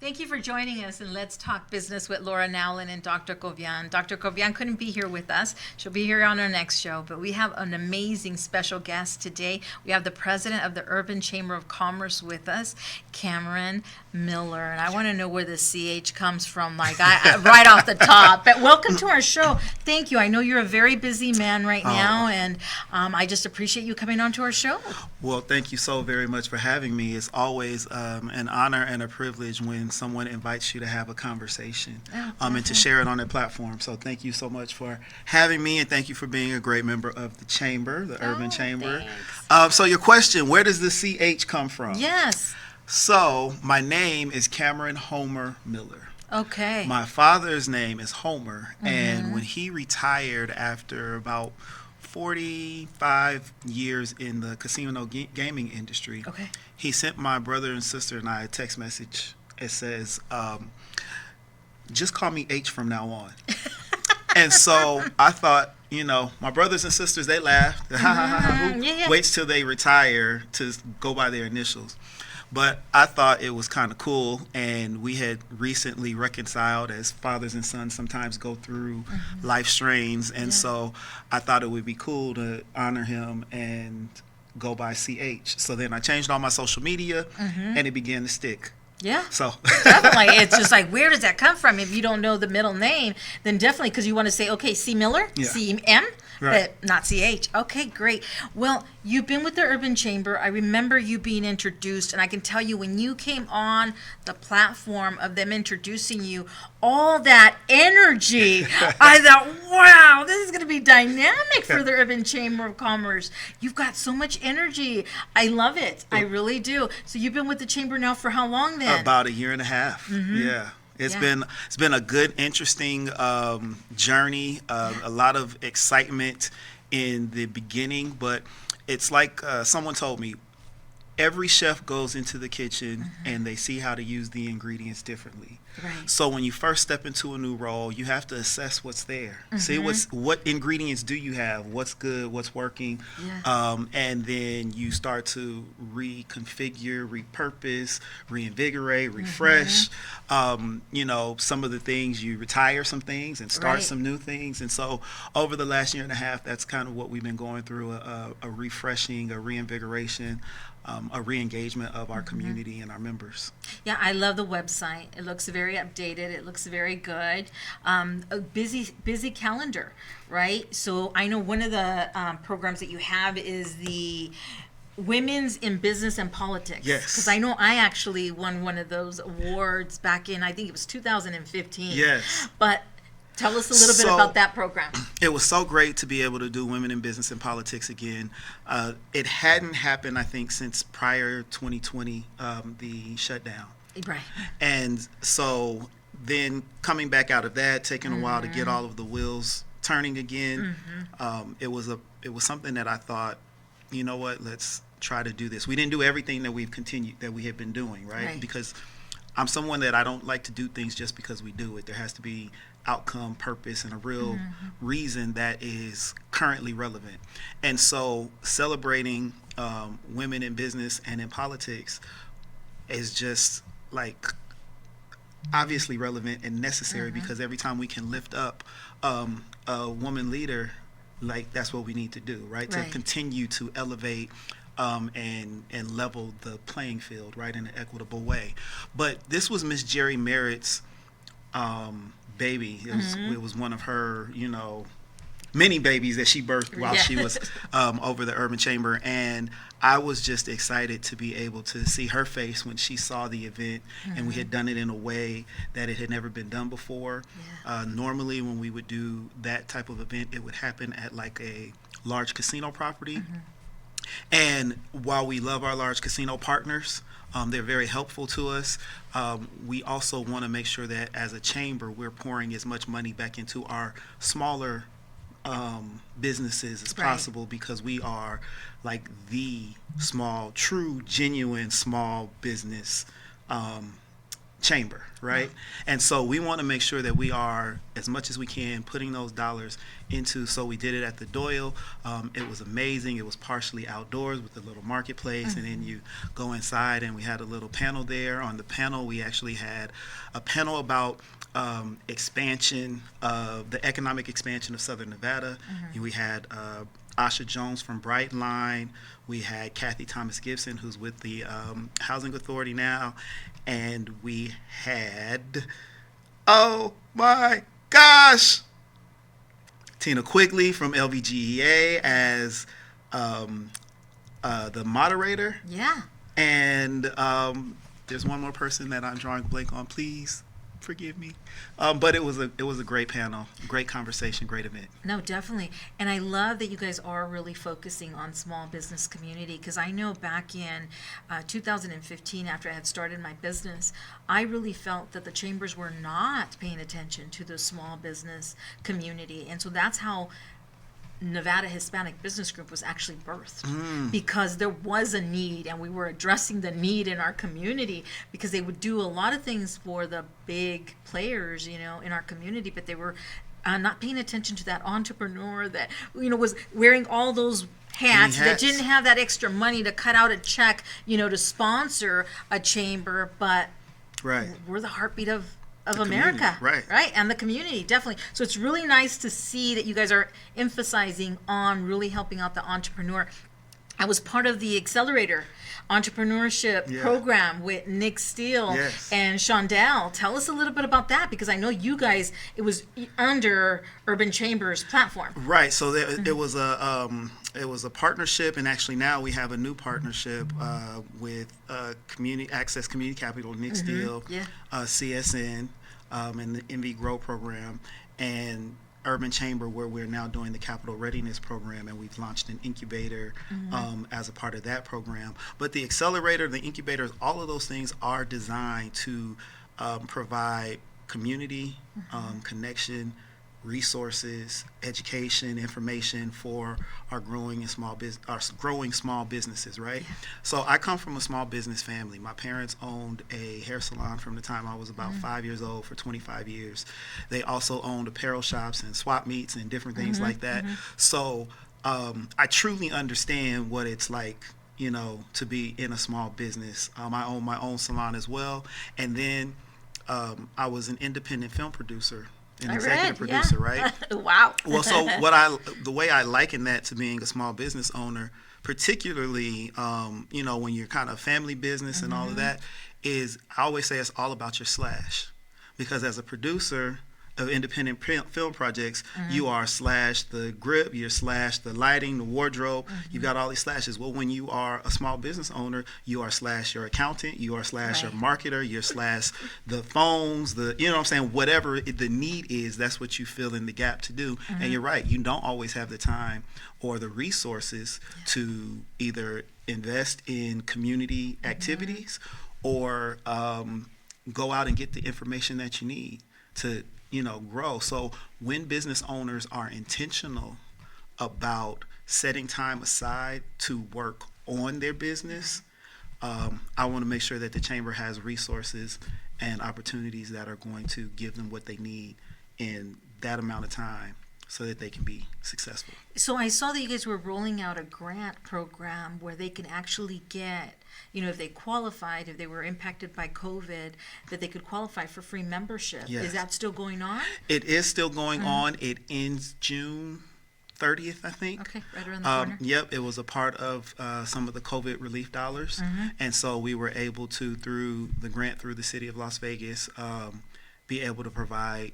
Thank you for joining us in Let's Talk Business with Laura Nowlin and Dr. Covian. Dr. Covian couldn't be here with us. She'll be here on our next show, but we have an amazing special guest today. We have the president of the Urban Chamber of Commerce with us, Cameron Miller. And I want to know where the CH comes from, right off the top. But welcome to our show. Thank you. I know you're a very busy man right now, and I just appreciate you coming on to our show. Well, thank you so very much for having me. It's always an honor and a privilege when someone invites you to have a conversation and to share it on their platform. So thank you so much for having me, and thank you for being a great member of the Chamber, the Urban Chamber. So your question, where does the CH come from? Yes. So my name is Cameron Homer Miller. Okay. My father's name is Homer, and when he retired after about 45 years in the casino gaming industry, he sent my brother and sister and I a text message. It says, just call me H from now on. And so I thought, my brothers and sisters, they laughed. Who waits till they retire to go by their initials? But I thought it was kind of cool, and we had recently reconciled, as fathers and sons sometimes go through life strains, and so I thought it would be cool to honor him and go by CH. So then I changed all my social media, and it began to stick. Yeah. So definitely. It's just like, where does that come from? If you don't know the middle name, then definitely, because you want to say, okay, C. Miller, C.M., but not C.H. Okay, great. Well, you've been with the Urban Chamber. I remember you being introduced, and I can tell you when you came on the platform of them introducing you, all that energy, I thought, wow, this is going to be dynamic for the Urban Chamber of Commerce. You've got so much energy. I love it. I really do. So you've been with the Chamber now for how long then? About a year and a half. Yeah. It's been a good, interesting journey. A lot of excitement in the beginning, but it's like someone told me, every chef goes into the kitchen and they see how to use the ingredients differently. Right. So when you first step into a new role, you have to assess what's there. See what ingredients do you have, what's good, what's working, and then you start to reconfigure, repurpose, reinvigorate, refresh. Some of the things you retire some things and start some new things. And so over the last year and a half, that's kind of what we've been going through, a refreshing, a reinvigoration, a re-engagement of our community and our members. Yeah, I love the website. It looks very updated. It looks very good. A busy calendar, right? So I know one of the programs that you have is the Women's in Business and Politics. Yes. Because I know I actually won one of those awards back in, I think it was 2015. Yes. But tell us a little bit about that program. It was so great to be able to do Women in Business and Politics again. It hadn't happened, I think, since prior 2020, the shutdown. Right. And so then coming back out of that, taking a while to get all of the wheels turning again, it was something that I thought, you know what, let's try to do this. We didn't do everything that we have been doing, right? Because I'm someone that I don't like to do things just because we do it. There has to be outcome, purpose, and a real reason that is currently relevant. And so celebrating women in business and in politics is just like obviously relevant and necessary because every time we can lift up a woman leader, like that's what we need to do, right? To continue to elevate and level the playing field, right, in an equitable way. But this was Miss Jerry Merritt's baby. It was one of her, many babies that she birthed while she was over the Urban Chamber, and I was just excited to be able to see her face when she saw the event, and we had done it in a way that it had never been done before. Normally when we would do that type of event, it would happen at like a large casino property. And while we love our large casino partners, they're very helpful to us. We also want to make sure that as a chamber, we're pouring as much money back into our smaller businesses as possible, because we are like the small, true, genuine small business chamber, right? And so we want to make sure that we are, as much as we can, putting those dollars into. So we did it at the Doyle. It was amazing. It was partially outdoors with a little marketplace, and then you go inside, and we had a little panel there. On the panel, we actually had a panel about expansion of the economic expansion of Southern Nevada. And we had Asha Jones from Brightline. We had Kathy Thomas Gibson, who's with the Housing Authority now. And we had, oh my gosh, Tina Quigley from LVGEA as the moderator. Yeah. And there's one more person that I'm drawing a blank on. Please forgive me. But it was a great panel, great conversation, great event. No, definitely. And I love that you guys are really focusing on small business community, because I know back in 2015, after I had started my business, I really felt that the chambers were not paying attention to the small business community. And so that's how Nevada Hispanic Business Group was actually birthed, because there was a need, and we were addressing the need in our community, because they would do a lot of things for the big players, in our community, but they were not paying attention to that entrepreneur that, was wearing all those hats, that didn't have that extra money to cut out a check, to sponsor a chamber, but we're the heartbeat of America, right, and the community, definitely. So it's really nice to see that you guys are emphasizing on really helping out the entrepreneur. I was part of the Accelerator Entrepreneurship program with Nick Steele and Shondell. Tell us a little bit about that, because I know you guys, it was under Urban Chambers platform. Right. So it was a partnership, and actually now we have a new partnership with Community Access Community Capital, Nick Steele, CSN, and the MV Grow program, and Urban Chamber, where we're now doing the Capital Readiness program, and we've launched an incubator as a part of that program. But the accelerator, the incubators, all of those things are designed to provide community, connection, resources, education, information for our growing small businesses, right? So I come from a small business family. My parents owned a hair salon from the time I was about 5 years old for 25 years. They also owned apparel shops and swap meets and different things like that. So I truly understand what it's like, to be in a small business. I own my own salon as well. And then I was an independent film producer, an executive producer, right? Wow. Well, so the way I liken that to being a small business owner, particularly, when you're kind of family business and all of that, is I always say it's all about your slash, because as a producer of independent film projects, you are slash the grip, you're slash the lighting, the wardrobe, you got all these slashes. Well, when you are a small business owner, you are slash your accountant, you are slash your marketer, you're slash the phones, whatever the need is, that's what you fill in the gap to do. And you're right, you don't always have the time or the resources to either invest in community activities or go out and get the information that you need to grow. So when business owners are intentional about setting time aside to work on their business, I want to make sure that the chamber has resources and opportunities that are going to give them what they need in that amount of time so that they can be successful. So I saw that you guys were rolling out a grant program where they can actually get, if they qualified, if they were impacted by COVID, that they could qualify for free membership. Yes. Is that still going on? It is still going on. It ends June 30th, I think. Okay, right around the corner. Yep, it was a part of some of the COVID relief dollars. And so we were able to, through the grant through the city of Las Vegas, be able to provide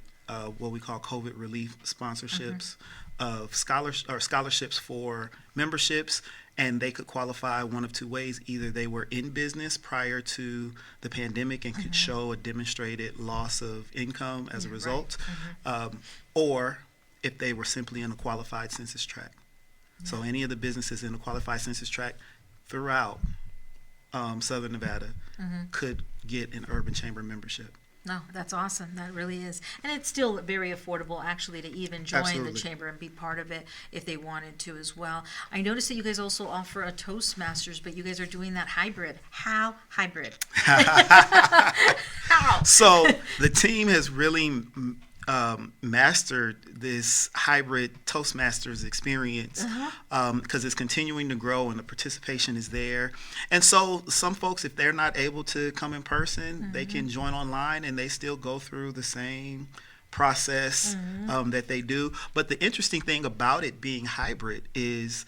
what we call COVID relief sponsorships of scholarships for memberships, and they could qualify one of two ways. Either they were in business prior to the pandemic and could show a demonstrated loss of income as a result, or if they were simply in a qualified census tract. So any of the businesses in a qualified census tract throughout Southern Nevada could get an Urban Chamber membership. No, that's awesome. That really is. And it's still very affordable, actually, to even join Absolutely. the chamber and be part of it if they wanted to as well. I noticed that you guys also offer a Toastmasters, but you guys are doing that hybrid. How hybrid? How? So the team has really mastered this hybrid Toastmasters experience because it's continuing to grow and the participation is there. And so some folks, if they're not able to come in person, they can join online and they still go through the same process that they do. But the interesting thing about it being hybrid is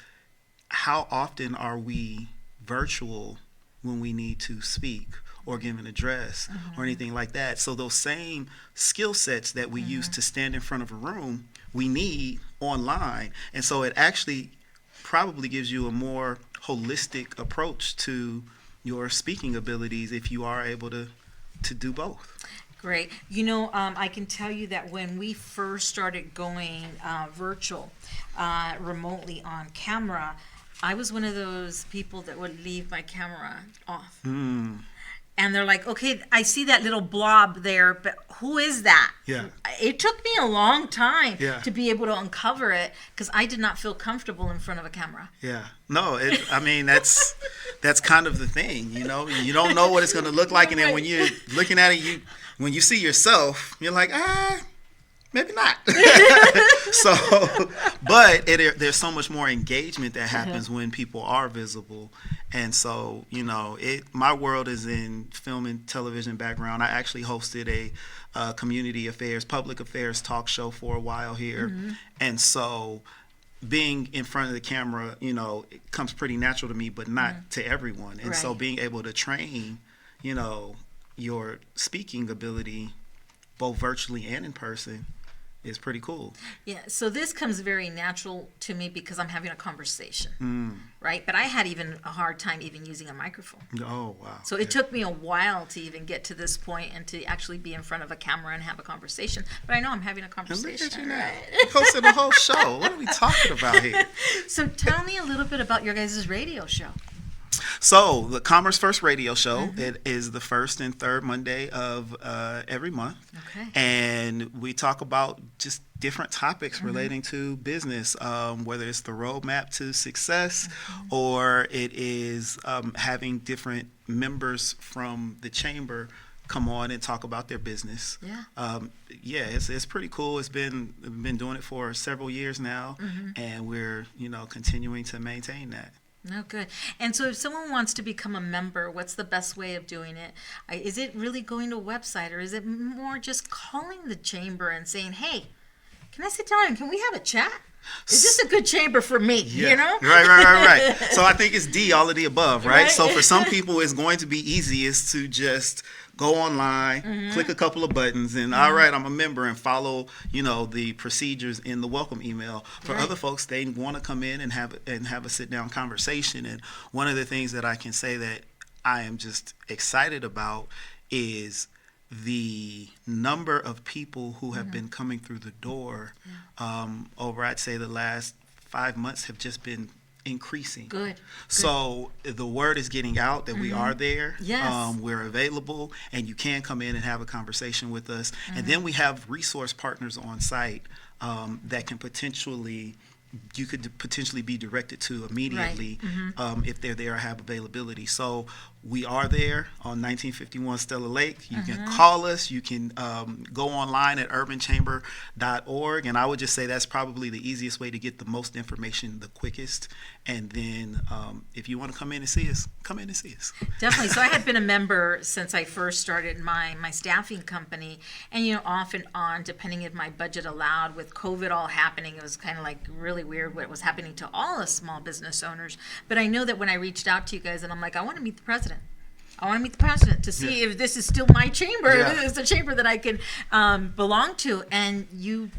how often are we virtual when we need to speak or give an address or anything like that. So those same skill sets that we use to stand in front of a room, we need online. And so it actually probably gives you a more holistic approach to your speaking abilities if you are able to do both. Great. I can tell you that when we first started going virtual, remotely on camera, I was one of those people that would leave my camera off. And they're like, okay, I see that little blob there, but who is that? Yeah. It took me a long time Yeah. to be able to uncover it because I did not feel comfortable in front of a camera. Yeah. No, I mean, that's kind of the thing, you don't know what it's going to look like. And then when you're looking at it, when you see yourself, you're like, maybe not. So, but there's so much more engagement that happens when people are visible. And so, my world is in film and television background. I actually hosted a community affairs, public affairs talk show for a while here. And so being in front of the camera, it comes pretty natural to me, but not to everyone. And so being able to train, your speaking ability, both virtually and in person, is pretty cool. Yeah, so this comes very natural to me because I'm having a conversation, right? But I had even a hard time even using a microphone. Oh, wow. So it took me a while to even get to this point and to actually be in front of a camera and have a conversation. But I know I'm having a And conversation. look at you now. You're hosting the whole show. What are we talking about here? So tell me a little bit about your guys' radio show. So the Commerce First radio show, it is the first and third Monday of every month. Okay. And we talk about just different topics relating to business, whether it's the roadmap to success or it is having different members from the chamber come on and talk about their business. Yeah. It's pretty cool. We've been doing it for several years now, and we're continuing to maintain that. No, good. And so if someone wants to become a member, what's the best way of doing it? Is it really going to a website, or is it more just calling the chamber and saying, hey, can I sit down and can we have a chat? Is this a good chamber for me? Right. So I think it's all of the above, right? So for some people, it's going to be easiest to just go online, click a couple of buttons, and all right, I'm a member, and follow, the procedures in the welcome email. For other folks, they want to come in and have a sit down conversation. And one of the things that I can say that I am just excited about is the number of people who have been coming through the door over, I'd say, the last 5 months have just been increasing. Good. So the word is getting out that we are there. Yes. We're available, and you can come in and have a conversation with us. And then we have resource partners on site that you could potentially be directed to immediately if they're there or have availability. So we are there on 1951 Stella Lake. You can call us. You can go online at urbanchamber.org. And I would just say that's probably the easiest way to get the most information the quickest. And then if you want to come in and see us, come in and see us. Definitely. So I had been a member since I first started my staffing company. And, off and on, depending if my budget allowed, with COVID all happening, it was kind of like really weird what was happening to all us small business owners. But I know that when I reached out to you guys and I'm like, I want to meet the president. I want to meet the president to see if this is still my chamber. If this is the chamber that I can belong to. And you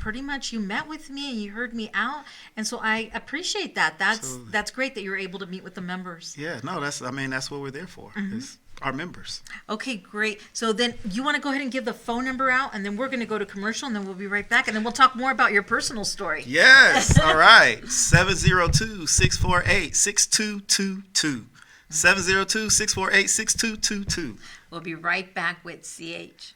met with me and you heard me out. And so I appreciate that. That's great that you're able to meet with the members. Yeah, no, that's what we're there for. Is our members. Okay, great. So then you want to go ahead and give the phone number out, and then we're going to go to commercial, and then we'll be right back, and then we'll talk more about your personal story. Yes. All right. 702-648-6222. 702-648-6222. We'll be right back with CH.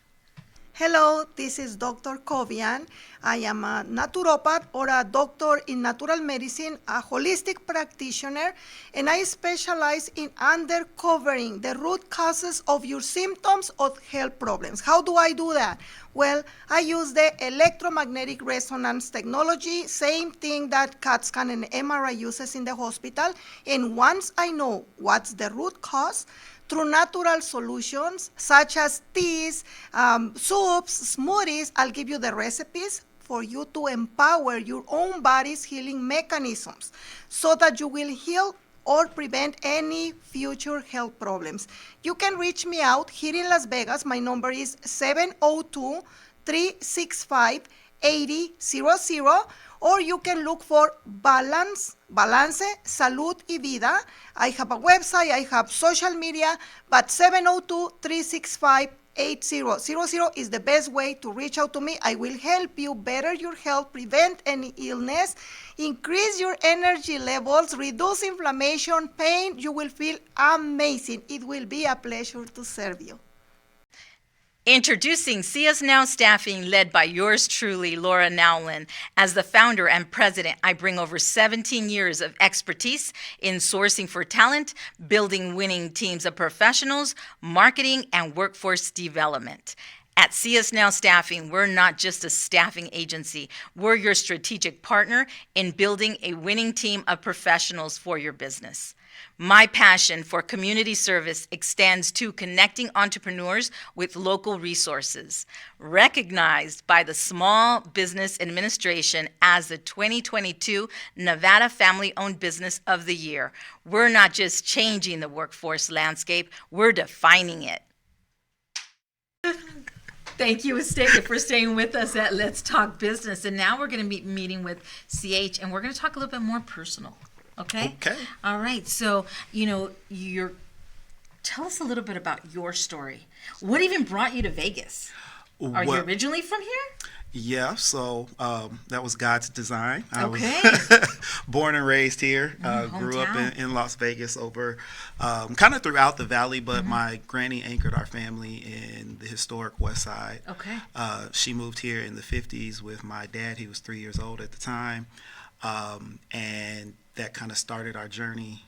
Hello, this is Dr. Kovian. I am a naturopath or a doctor in natural medicine, a holistic practitioner, and I specialize in uncovering the root causes of your symptoms of health problems. How do I do that? Well, I use the electromagnetic resonance technology, same thing that CAT scan and MRI uses in the hospital. And once I know what's the root cause, through natural solutions such as teas, soups, smoothies, I'll give you the recipes for you to empower your own body's healing mechanisms so that you will heal or prevent any future health problems. You can reach me out here in Las Vegas. My number is 702-365-8000, or you can look for Balance, Salud y Vida. I have a website, I have social media, but 702-365-8000 is the best way to reach out to me. I will help you better your health, prevent any illness, increase your energy levels, reduce inflammation, pain. You will feel amazing. It will be a pleasure to serve you. Introducing See Us Now Staffing, led by yours truly, Laura Nowlin. As the founder and president, I bring over 17 years of expertise in sourcing for talent, building winning teams of professionals, marketing, and workforce development. At See Us Now Staffing, we're not just a staffing agency. We're your strategic partner in building a winning team of professionals for your business. My passion for community service extends to connecting entrepreneurs with local resources. Recognized by the Small Business Administration as the 2022 Nevada Family-Owned Business of the Year, we're not just changing the workforce landscape, we're defining it. Thank you for staying with us at Let's Talk Business. And now we're going to be meeting with CH, and we're going to talk a little bit more personal. Okay? Okay. All right. So, tell us a little bit about your story. What even brought you to Vegas? Are you originally from here? Yeah, so that was God's design. I was Okay. born and raised here. Grew up in Las Vegas over kind of throughout the valley, but my granny anchored our family in the historic West Side. Okay. She moved here in the 50s with my dad. He was 3 years old at the time. And that kind of started our journey.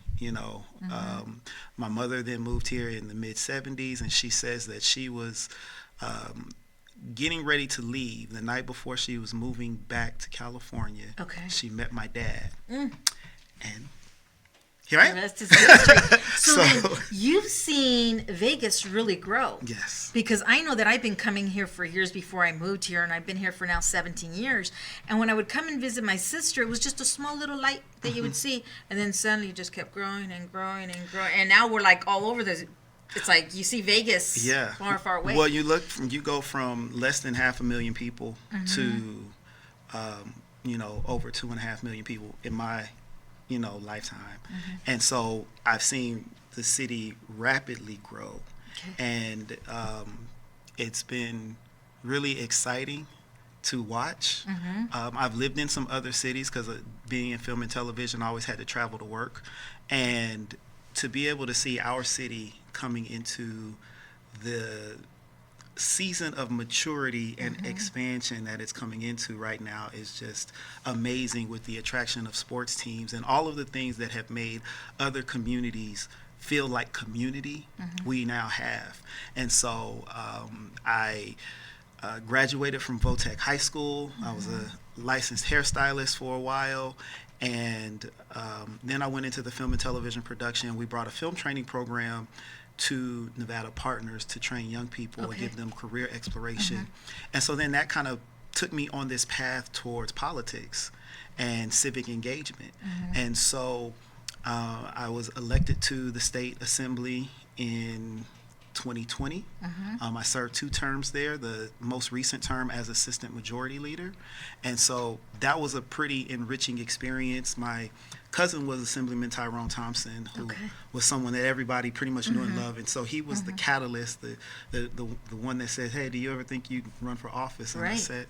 My mother then moved here in the mid 70s, and she says that she was getting ready to leave the night before she was moving back to California. Okay. She met my dad, and here I am. That's his history. So then you've seen Vegas really grow. Yes. Because I know that I've been coming here for years before I moved here, and I've been here for now 17 years. And when I would come and visit my sister, it was just a small little light that you would see, and then suddenly it just kept growing and growing and growing. And now we're like all over this. It's like you see Vegas far, far away. Well, you go from less than 500,000 people to, over 2.5 million people in my, lifetime. And so I've seen the city rapidly grow. Okay. And it's been really exciting to watch. I've lived in some other cities because being in film and television, I always had to travel to work. And to be able to see our city coming into the season of maturity and expansion that it's coming into right now is just amazing, with the attraction of sports teams and all of the things that have made other communities feel like community we now have. And so I graduated from Votech High School. I was a licensed hairstylist for a while. And then I went into the film and television production. We brought a film training program to Nevada partners to train young people and give them career exploration. And so then that kind of took me on this path towards politics and civic engagement. And so I was elected to the state assembly in 2020. I served 2 terms there, the most recent term as assistant majority leader. And so that was a pretty enriching experience. My cousin was Assemblyman Tyrone Thompson, who was someone that everybody pretty much knew and loved. And so he was the catalyst, the one that said, hey, do you ever think you'd run for office? And I said,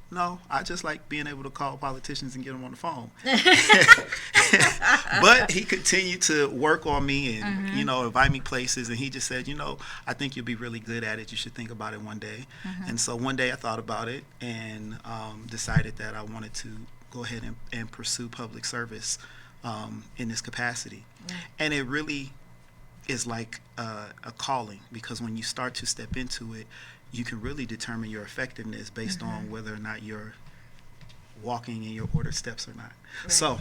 no, I just like being able to call politicians and get them on the phone. but he continued to work on me and, invite me places. And he just said, I think you'll be really good at it. You should think about it one day. And so one day I thought about it and decided that I wanted to go ahead and pursue public service in this capacity. And it really is like a calling, because when you start to step into it, you can really determine your effectiveness based on whether or not you're walking in your ordered steps or not. Right. So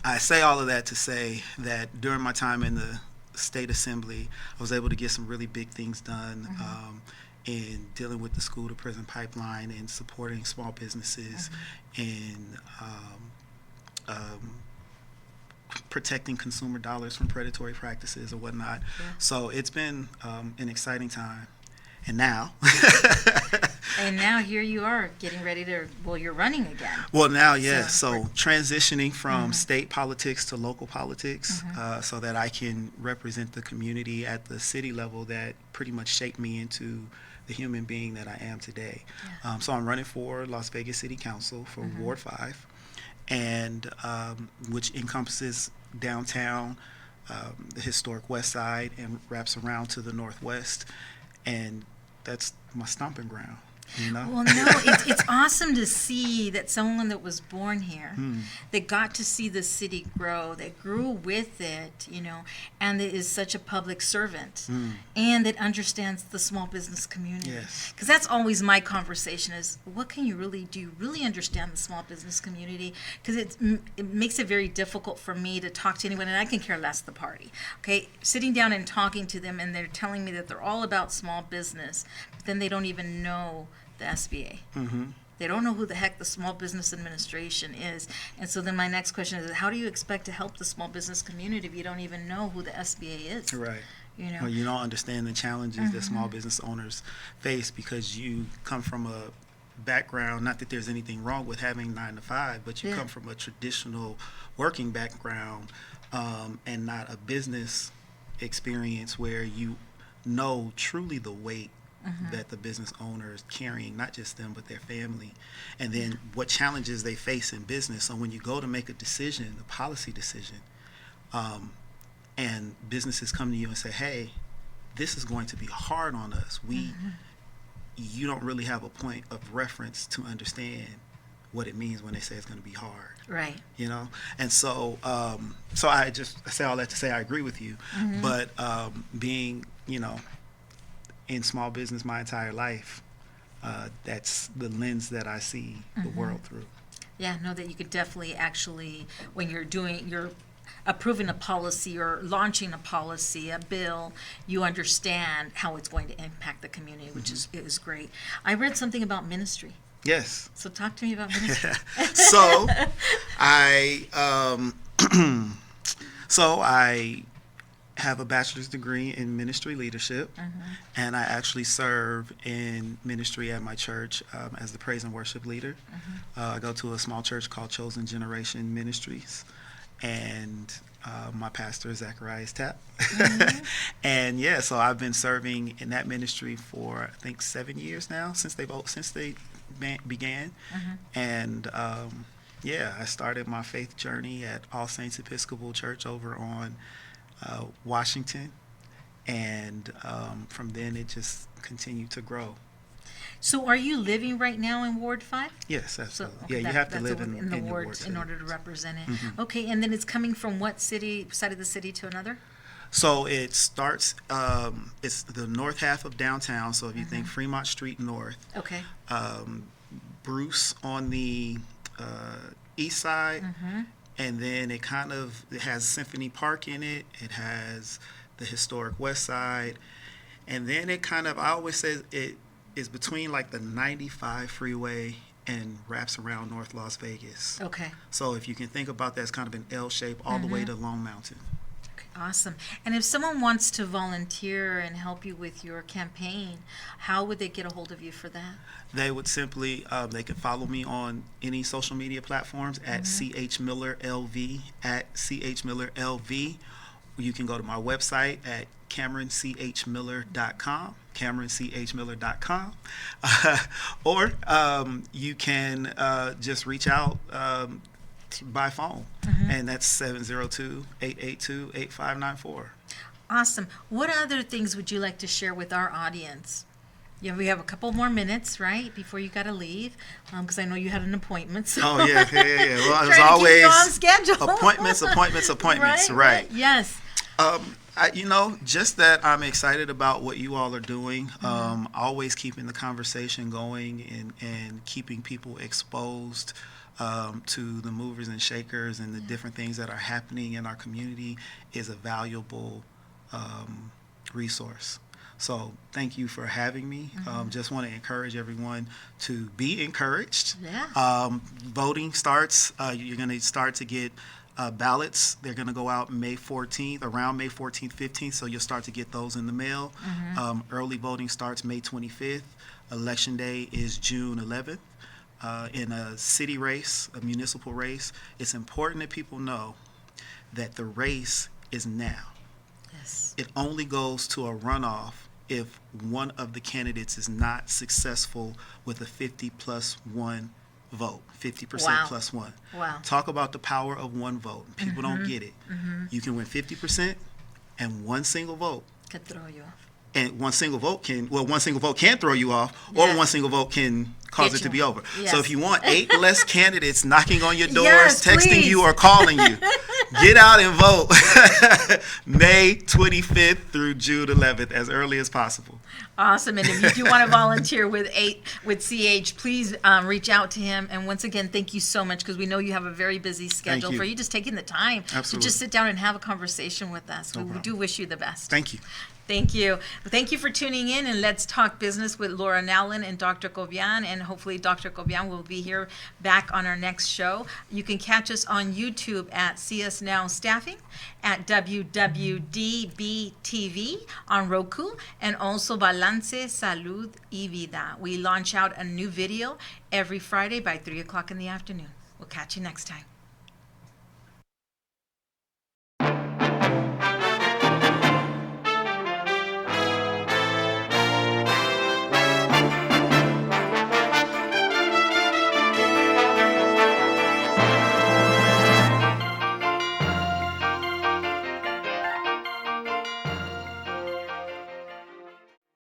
I say all of that to say that during my time in the state assembly, I was able to get some really big things done in dealing with the school to prison pipeline and supporting small businesses and protecting consumer dollars from predatory practices or whatnot. Yeah. So it's been an exciting time. And now and now here you are getting ready to, you're running again. Well, now, yes. So transitioning from state politics to local politics so that I can represent the community at the city level that pretty much shaped me into the human being that I am today. Yeah. So I'm running for Las Vegas City Council for Ward 5, and which encompasses downtown, the historic West Side, and wraps around to the Northwest. And that's my stomping ground. Well, no, it's awesome to see that someone that was born here, that got to see the city grow, that grew with it, and that is such a public servant, and that understands the small business community. Yes. Because that's always my conversation is, what can you really do? You really understand the small business community? Because it makes it very difficult for me to talk to anyone, and I can care less the party. Okay, sitting down and talking to them, and they're telling me that they're all about small business, but then they don't even know the SBA. They don't know who the heck the Small Business Administration is. And so then my next question is, how do you expect to help the small business community if you don't even know who the SBA is? Right. Or you don't understand the challenges that small business owners face, because you come from a background, not that there's anything wrong with having 9 to 5, but you come from a traditional working background and not a business experience where you know truly the weight that the business owner is carrying, not just them, but their family, and then what challenges they face in business. So when you go to make a decision, a policy decision, and businesses come to you and say, hey, this is going to be hard on us. You don't really have a point of reference to understand what it means when they say it's going to be hard. Right. And so I say all that to say I agree with you, but being, in small business my entire life, that's the lens that I see the world through. Yeah, no, that you could definitely actually, when you're approving a policy or launching a policy, a bill, you understand how it's going to impact the community, which is great. I read something about ministry. Yes. So talk to me about ministry. So I have a bachelor's degree in ministry leadership, and I actually serve in ministry at my church as the praise and worship leader. I go to a small church called Chosen Generation Ministries, and my pastor is Zacharias Tapp. And so I've been serving in that ministry for I think 7 years now, since they began. And I started my faith journey at All Saints Episcopal Church over on Washington, and from then it just continued to grow. So are you living right now in Ward 5? Yes, absolutely. So, okay, you have to live in the ward in order to represent it. Okay, and then it's coming from what side of the city to another? So it starts, it's the north half of downtown, so if you think Fremont Street North. Okay. Bruce on the east side, and then it has Symphony Park in it. It has the historic West Side, and then I always say it is between like the 95 freeway and wraps around North Las Vegas. Okay. So if you can think about that, it's kind of an L shape all the way to Lone Mountain. Awesome. And if someone wants to volunteer and help you with your campaign, how would they get a hold of you for that? They would simply, they can follow me on any social media platforms at CHMillerLV, at CHMillerLV. You can go to my website at CameronCHMiller.com, CameronCHMiller.com. Or you can just reach out by phone, and that's 702-882-8594. Awesome. What other things would you like to share with our audience? Yeah, we have a couple more minutes, right, before you got to leave, because I know you had an appointment. So. Oh, yeah. Well, Trying as to always, keep you on schedule. appointments, right. Yes. Just that I'm excited about what you all are doing, always keeping the conversation going and keeping people exposed to the movers and shakers and the different things that are happening in our community is a valuable resource. So thank you for having me. Just want to encourage everyone to be encouraged. Yeah. Voting starts. You're going to start to get ballots. They're going to go out May 14th, around May 14th, 15th. So you'll start to get those in the mail. Early voting starts May 25th. Election day is June 11th. In a city race, a municipal race, it's important that people know that the race is now. Yes. It only goes to a runoff if one of the candidates is not successful with a 50+1 vote, 50% Wow. plus one. Wow. Talk about the power of one vote. People don't get it. You can win 50% and one single vote. Could throw you off. And one single vote can throw you off, Yeah. or one single vote can cause Get it to you. be over. Yes. So if you want 8 less candidates knocking on your doors, Yes, texting please. you, or calling you, get out and vote May 25th through June 11th, as early as possible. Awesome. And if you do want to volunteer with CH, please reach out to him. And once again, thank you so much, because we know you have a very busy schedule. you. For you just taking the time to Absolutely. just sit down and have a conversation with us. No We problem. do wish you the best. Thank you. Thank you. Thank you for tuning in, and Let's Talk Business with Laura Nowlin and Dr. Cobian. And hopefully Dr. Cobian will be here back on our next show. You can catch us on YouTube at CS Now Staffing, at WWDBTV on Roku, and also Balance, Salud y Vida. We launch out a new video every Friday by 3 o'clock in the afternoon. We'll catch you next time.